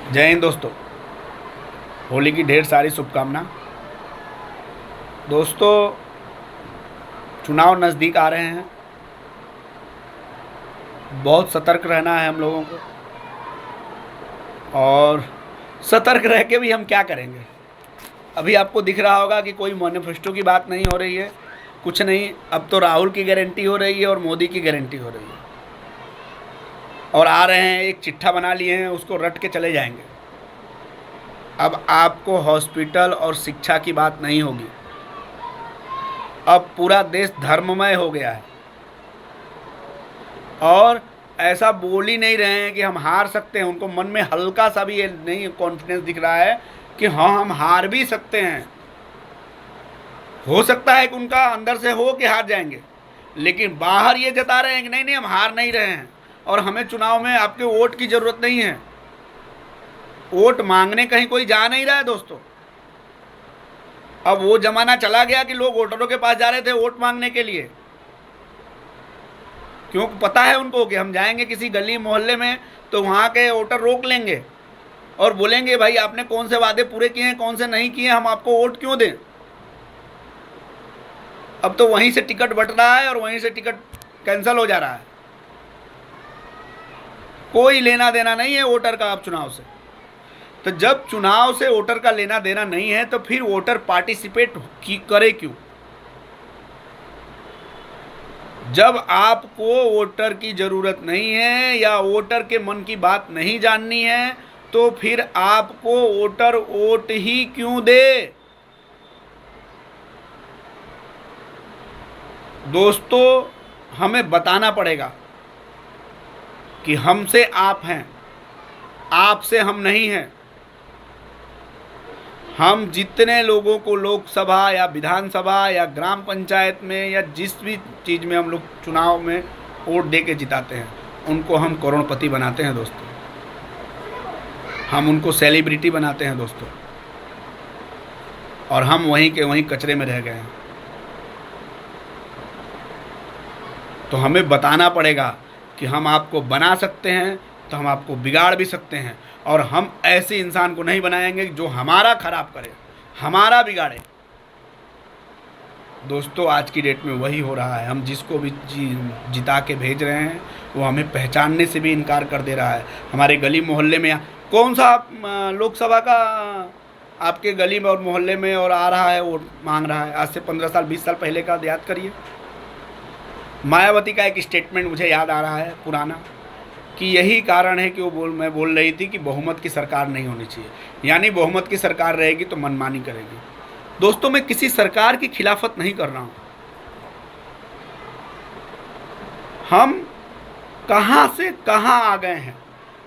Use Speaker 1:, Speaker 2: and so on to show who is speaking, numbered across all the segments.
Speaker 1: जय हिंद दोस्तों। होली की ढेर सारी शुभकामना। दोस्तों, चुनाव नज़दीक आ रहे हैं। बहुत सतर्क रहना है हम लोगों को। और सतर्क रह के भी हम क्या करेंगे। अभी आपको दिख रहा होगा कि कोई मैनिफेस्टो की बात नहीं हो रही है, कुछ नहीं। अब तो राहुल की गारंटी हो रही है और मोदी की गारंटी हो रही है। और आ रहे हैं, एक चिट्ठा बना लिए हैं, उसको रट के चले जाएंगे। अब आपको हॉस्पिटल और शिक्षा की बात नहीं होगी। अब पूरा देश धर्ममय हो गया है और ऐसा बोल ही नहीं रहे हैं कि हम हार सकते हैं। उनको मन में हल्का सा भी ये नहीं कॉन्फिडेंस दिख रहा है कि हाँ, हम हार भी सकते हैं। हो सकता है कि उनका अंदर से हो कि हार जाएंगे, लेकिन बाहर ये जता रहे हैं कि नहीं नहीं, हम हार नहीं रहे हैं और हमें चुनाव में आपके वोट की ज़रूरत नहीं है। वोट मांगने कहीं कोई जा नहीं रहा है दोस्तों। अब वो जमाना चला गया कि लोग वोटरों के पास जा रहे थे वोट मांगने के लिए, क्योंकि पता है उनको कि हम जाएंगे किसी गली मोहल्ले में तो वहाँ के वोटर रोक लेंगे और बोलेंगे भाई आपने कौन से वादे पूरे किए हैं, कौन से नहीं किए, हम आपको वोट क्यों दें। अब तो वहीं से टिकट बट रहा है और वहीं से टिकट कैंसिल हो जा रहा है। कोई लेना देना नहीं है वोटर का अब चुनाव से। तो जब चुनाव से वोटर का लेना देना नहीं है तो फिर वोटर पार्टिसिपेट करे क्यों। जब आपको वोटर की ज़रूरत नहीं है या वोटर के मन की बात नहीं जाननी है तो फिर आपको वोटर वोट ही क्यों दे। दोस्तों, हमें बताना पड़ेगा कि हमसे आप हैं, आपसे हम नहीं हैं। हम जितने लोगों को लोकसभा या विधानसभा या ग्राम पंचायत में या जिस भी चीज़ में हम लोग चुनाव में वोट दे के जिताते हैं, उनको हम करोड़पति बनाते हैं दोस्तों। हम उनको सेलिब्रिटी बनाते हैं दोस्तों, और हम वहीं के वहीं कचरे में रह गए हैं। तो हमें बताना पड़ेगा कि हम आपको बना सकते हैं तो हम आपको बिगाड़ भी सकते हैं, और हम ऐसे इंसान को नहीं बनाएंगे जो हमारा खराब करे, हमारा बिगाड़े। दोस्तों, आज की डेट में वही हो रहा है। हम जिसको भी जिता के भेज रहे हैं वो हमें पहचानने से भी इनकार कर दे रहा है। हमारे गली मोहल्ले में कौन सा लोकसभा का आपके गली में और मोहल्ले में और आ रहा है, वोट मांग रहा है। आज से 15 साल 20 साल पहले का याद करिए। मायावती का एक स्टेटमेंट मुझे याद आ रहा है पुराना, कि यही कारण है कि मैं बोल रही थी कि बहुमत की सरकार नहीं होनी चाहिए, यानी बहुमत की सरकार रहेगी तो मनमानी करेगी। दोस्तों, मैं किसी सरकार की खिलाफत नहीं कर रहा हूँ। हम कहाँ से कहाँ आ गए हैं।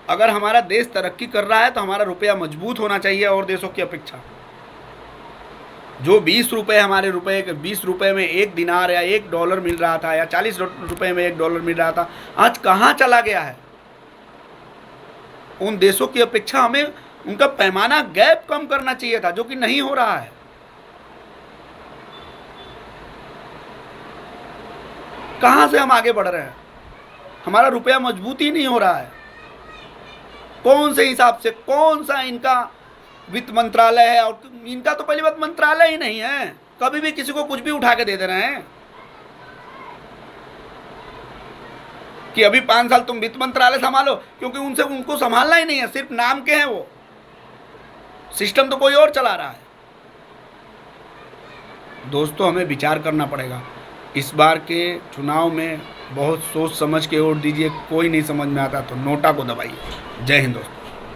Speaker 1: अगर हमारा देश तरक्की कर रहा है तो हमारा रुपया मजबूत होना चाहिए और देशों की अपेक्षा। जो 20 रुपये हमारे रुपये 20 रुपये में एक दिनार या $1 मिल रहा था या 40 रुपये में $1 मिल रहा था, आज कहाँ चला गया है। उन देशों की अपेक्षा हमें उनका पैमाना गैप कम करना चाहिए था, जो कि नहीं हो रहा है। कहाँ से हम आगे बढ़ रहे हैं। हमारा रुपया मजबूत ही नहीं हो रहा है। कौन से हिसाब से, कौन सा इनका वित्त मंत्रालय है, और इनका तो पहली बात मंत्रालय ही नहीं है। कभी भी किसी को कुछ भी उठा के दे रहे हैं कि अभी 5 साल तुम वित्त मंत्रालय संभालो, क्योंकि उनको संभालना ही नहीं है, सिर्फ नाम के हैं। वो सिस्टम तो कोई और चला रहा है। दोस्तों, हमें विचार करना पड़ेगा। इस बार के चुनाव में बहुत सोच समझ के वोट दीजिए। कोई नहीं समझ में आता तो नोटा को दबाइए। जय हिंद दोस्तों।